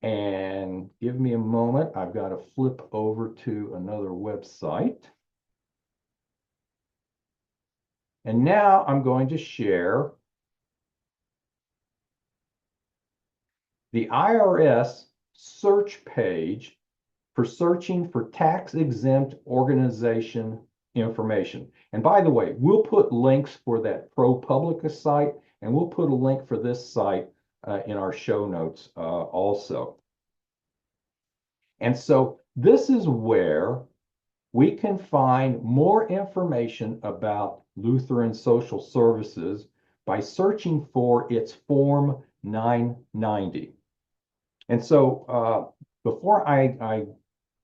And give me a moment. I've got to flip over to another website. And now I'm going to share the IRS search page for searching for tax-exempt organization information. And by the way, we'll put links for that ProPublica site, and we'll put a link for this site in our show notes also. And so this is where we can find more information about Lutheran Social Services by searching for its Form 990. And so before I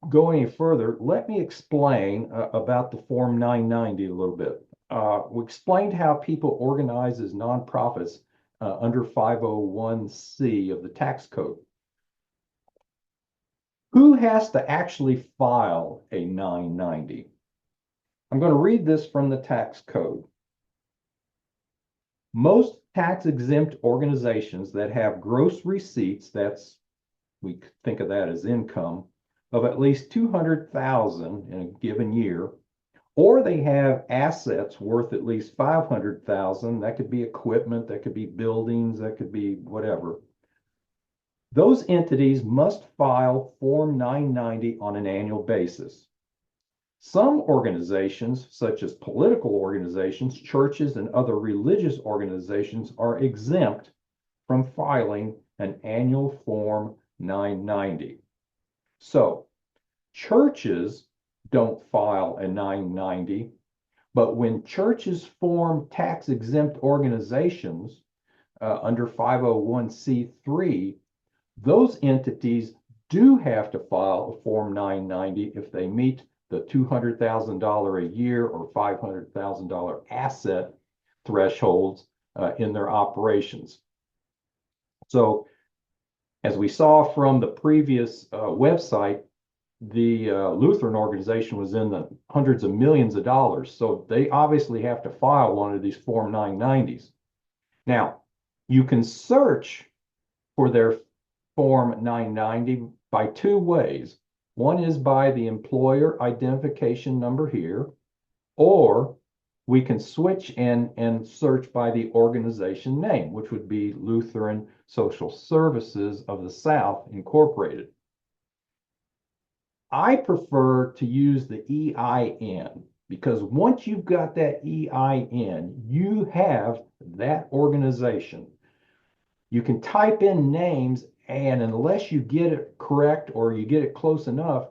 go any further, let me explain about the Form 990 a little bit. We explained how people organize as nonprofits under 501c of the tax code. Who has to actually file a 990? I'm going to read this from the tax code. Most tax-exempt organizations that have gross receipts, we think of that as income, of at least $200,000 in a given year, or they have assets worth at least $500,000. That could be equipment, that could be buildings, that could be whatever. Those entities must file Form 990 on an annual basis. Some organizations, such as political organizations, churches, and other religious organizations, are exempt from filing an annual Form 990. So, churches don't file a 990, but when churches form tax-exempt organizations under 501c3, those entities do have to file a Form 990 if they meet the $200,000 a year or $500,000 asset thresholds in their operations. So, as we saw from the previous website, the Lutheran organization was in the hundreds of millions of dollars. So they obviously have to file one of these Form 990s. Now, you can search for their Form 990 by two ways. One is by the employer identification number here, or we can switch and search by the organization name, which would be Lutheran Social Services of the South Incorporated. I prefer to use the EIN because once you've got that EIN, you have that organization. You can type in names, and unless you get it correct or you get it close enough,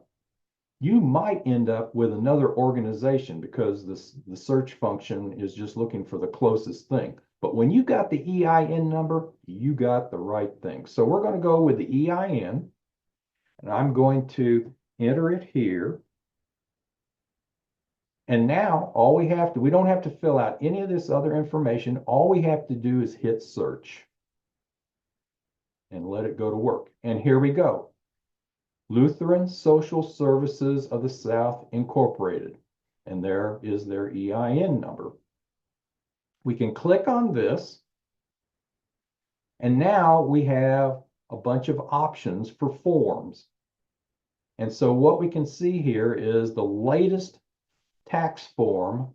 you might end up with another organization because the search function is just looking for the closest thing. But when you got the EIN number, you got the right thing. So we're going to go with the EIN, and I'm going to enter it here. And now we don't have to fill out any of this other information. All we have to do is hit search and let it go to work. And here we go. Lutheran Social Services of the South Incorporated. And there is their EIN number. We can click on this. And now we have a bunch of options for forms. And so what we can see here is the latest tax form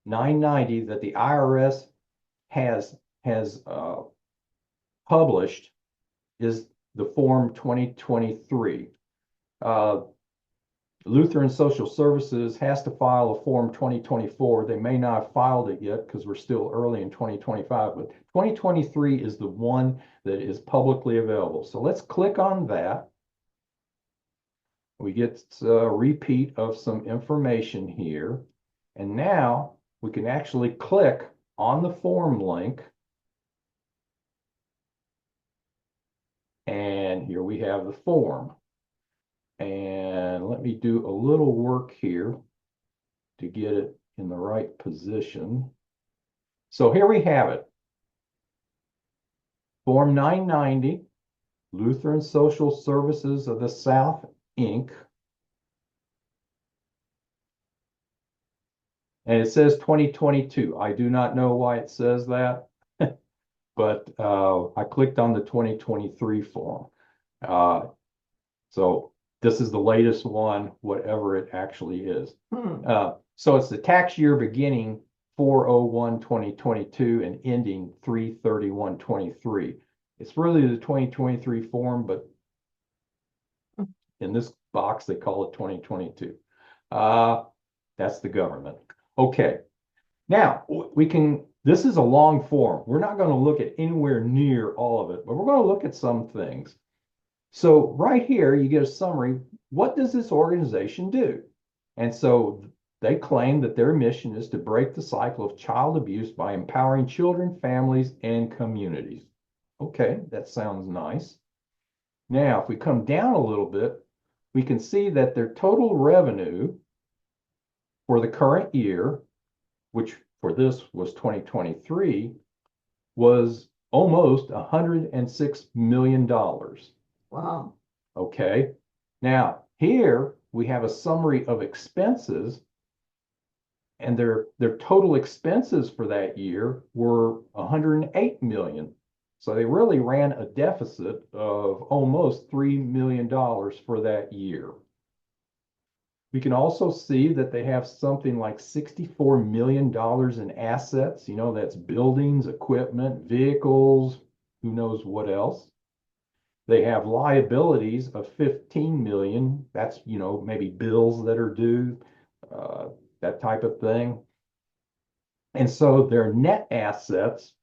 990 that the IRS has published is the Form 2023. Lutheran Social Services has to file a Form 2024. They may not have filed it yet because we're still early in 2025, but 2023 is the one that is publicly available. So let's click on that. We get a repeat of some information here. And now we can actually click on the form link. And here we have the form. And let me do a little work here to get it in the right position. So here we have it. Form 990, Lutheran Social Services of the South, Inc. And it says 2022. I do not know why it says that, but I clicked on the 2023 form. Uh, so this is the latest one, whatever it actually is. So it's the tax year beginning 4/01/2022 and ending 3/31/23. It's really the 2023 form, but in this box they call it 2022. That's the government. Okay. Now this is a long form. We're not going to look at anywhere near all of it, but we're going to look at some things. So right here, you get a summary. What does this organization do? And so they claim that their mission is to break the cycle of child abuse by empowering children, families, and communities. Okay, that sounds nice. Now, if we come down a little bit, we can see that their total revenue for the current year, which for this was 2023, was almost $106 million. Wow. Okay. Now, here we have a summary of expenses, and their total expenses for that year were 108 million. So they really ran a deficit of almost $3 million for that year. We can also see that they have something like $64 million in assets. You know, that's buildings, equipment, vehicles, who knows what else. They have liabilities of 15 million. That's, you know, maybe bills that are due, that type of thing. And so their net assets,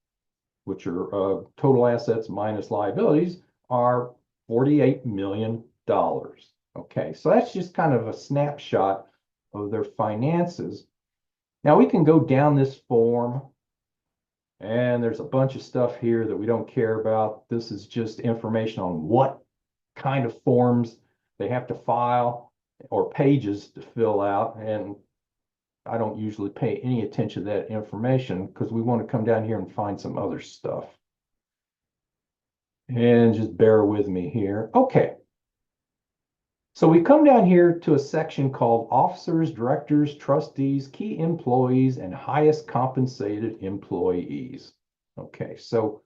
which are total assets minus liabilities, are $48 million. Okay, so that's just kind of a snapshot of their finances. Now we can go down this form, and there's a bunch of stuff here that we don't care about. This is just information on what kind of forms they have to file or pages to fill out. And I don't usually pay any attention to that information because we want to come down here and find some other stuff. And just bear with me here. Okay. So we come down here to a section called Officers, Directors, Trustees, Key Employees, and Highest Compensated Employees. Okay, so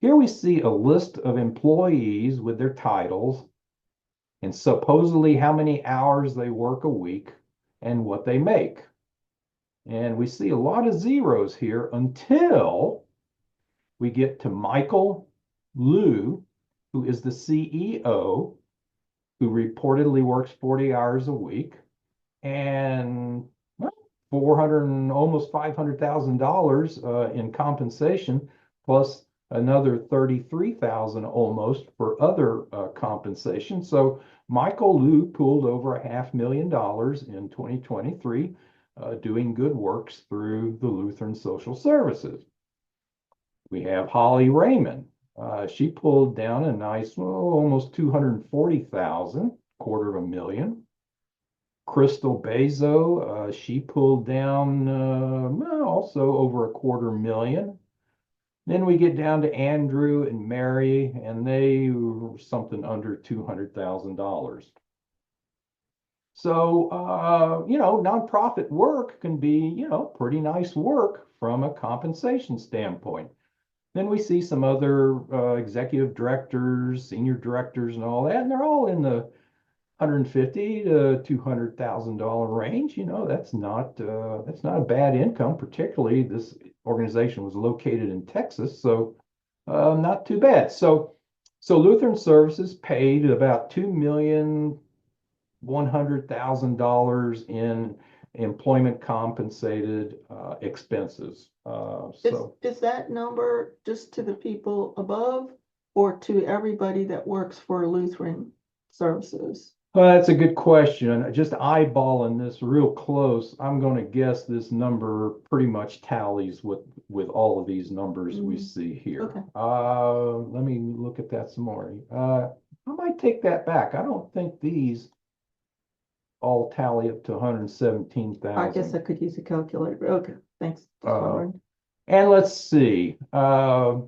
here we see a list of employees with their titles and supposedly how many hours they work a week and what they make. And we see a lot of zeros here until we get to Michael Liu, who is the CEO, who reportedly works 40 hours a week and 400 and almost $500,000 in compensation, plus another 33,000 almost for other compensation. So Michael Liu pulled over $500,000 in 2023, doing good works through the Lutheran Social Services. We have Holly Raymond. She pulled down a nice, almost 240,000, $250,000. Crystal Bezo, she pulled down also over $250,000. Then we get down to Andrew and Mary, and they were something under $200,000. So, you know, nonprofit work can be, you know, pretty nice work from a compensation standpoint. Then we see some other executive directors, senior directors, and all that, and they're all in the $150,000 to $200,000 range. You know, that's not a bad income. Particularly, this organization was located in Texas, so not too bad. So Lutheran Services paid about $2,100,000 in employment compensated expenses. Is that number just to the people above or to everybody that works for Lutheran Services? That's a good question. Just eyeballing this real close, I'm going to guess this number pretty much tallies with all of these numbers we see here. Okay. Let me look at that some more. I might take that back. I don't think these all tally up to 117,000. I guess I could use a calculator. Okay, thanks. And let's see. And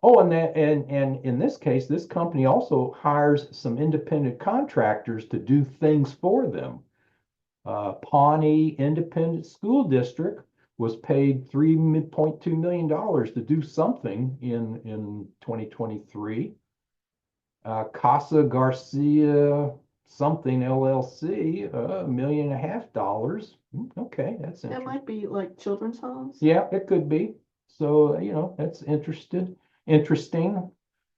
in this case, this company also hires some independent contractors to do things for them. Pawnee Independent School District was paid $3.2 million to do something in 2023. Casa Garcia something LLC, $1.5 million. Okay, that's That interesting. might be like children's homes. Yeah, it could be. So, that's interesting.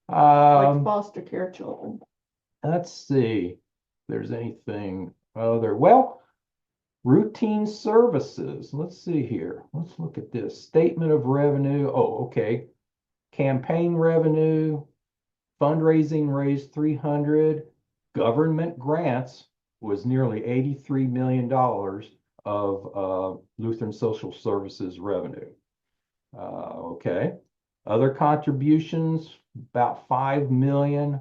Like foster care children. Let's see if there's anything other. Well, routine services. Let's see here. Let's look at this. Statement of revenue. Oh, okay. Campaign revenue, fundraising raised 300. Government grants was nearly $83 million of Lutheran Social Services revenue. Okay. Other contributions, about 5 million.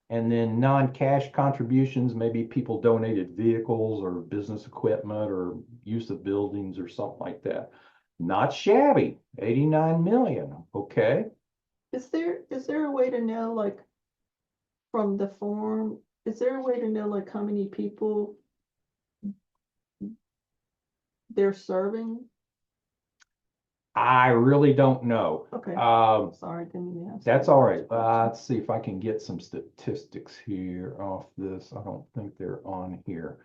And then non-cash contributions, maybe people donated vehicles or business equipment or use of buildings or something like that. Not shabby, 89 million. Okay. Is there a way to know, like, from the form, is there a way to know like how many people they're serving? I really don't know. Okay, sorry, didn't mean to ask That's you a all bunch right. of questions. Let's see if I can get some statistics here off this. I don't think they're on here.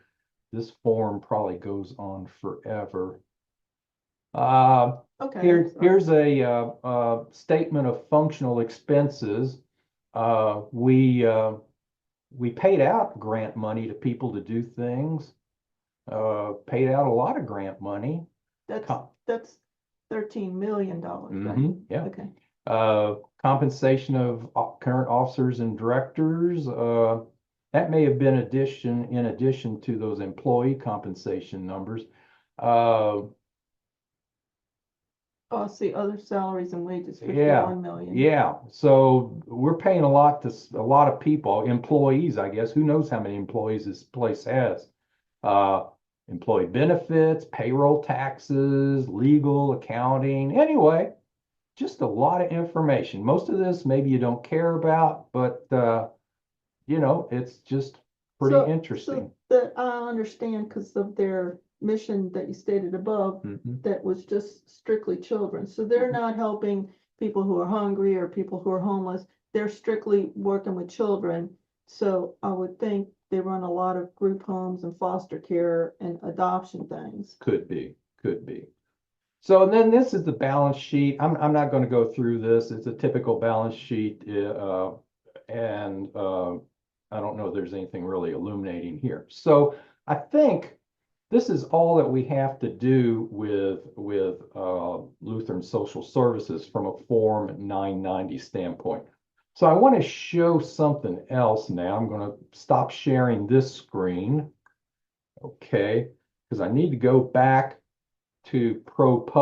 This form probably goes on forever. Okay, sorry. Here's a statement of functional expenses. We paid out grant money to people to do things. Paid out a lot of grant money. That's Com that's $13 million, right? Yeah. Okay. Compensation of current officers and directors. That may have been in addition to those employee compensation numbers. Uh, Oh, I see other salaries and wages, Yeah, 51 million. yeah. So we're paying a lot to a lot of people, employees, I guess. Who knows how many employees this place has? Uh, Employee benefits, payroll taxes, legal, accounting. Anyway, just a lot of information. Most of this maybe you don't care about, but it's just pretty So interesting. that I understand because of their mission that you stated above, Mhm. that was just strictly children. So they're not helping people who are hungry or people who are homeless. They're strictly working with children. So I would think they run a lot of group homes and foster care and adoption things. Could be, could be. So and then this is the balance sheet. I'm not going to go through this. It's a typical balance sheet, and I don't know if there's anything really illuminating here. So I think this is all that we have to do with Lutheran Social Services from a Form 990 standpoint. So I want to show something else now. I'm going to stop sharing this screen, okay? Because I need to go back to Pro